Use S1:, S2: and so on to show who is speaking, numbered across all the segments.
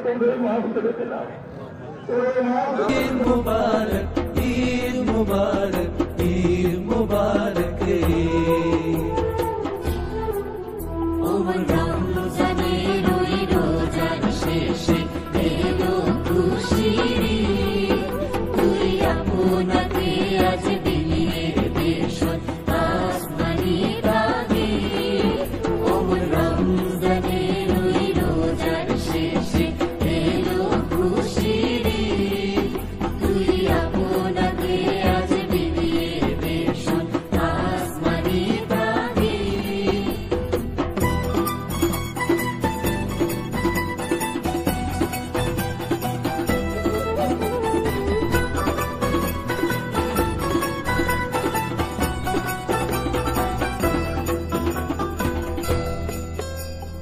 S1: তোদের মাফ করে দিলাম।
S2: ঈদ মুবারক, ঈদ মুবারক, ঈদ মুবারক রে।
S3: ওমর রমজানের ওই রোজার শেষে এলো খুশির ঈদ। তুই আপনাকে আজ বিলিয়ে দেশন আসমানি তাগিদ। ওমর রমজানের ওই রোজার শেষে এলো খুশির ঈদ। তুই আপনাকে আজ বিলিয়ে দেশন আসমানি তাগিদ।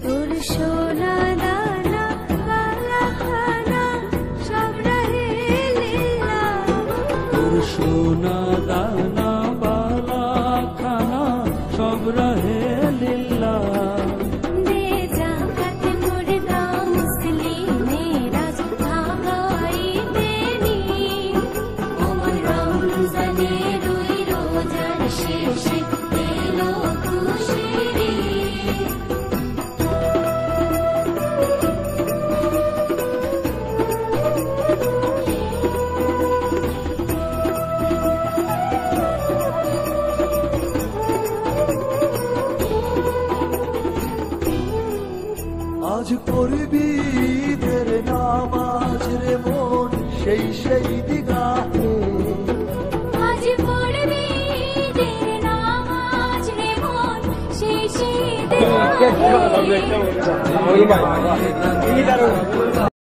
S3: তোর সোনা দানা কালা খানা সব রহে লীলা।
S2: তোর সোনা দানা বালা খানা সব রহে লিল্লা।
S3: দে জাকাত মুর্দা মুসলিমেরা ভাগাইতে নি। ওমর রমজানের ওই রোজার শেষে এলো খুশির ঈদ।
S2: আজ পড়বি ঈদের নামাজ রে মন সেই সেই দিগাহে।
S3: আজ পড়বি ঈদের নামাজ রে মন সেই সেই দিগাহে।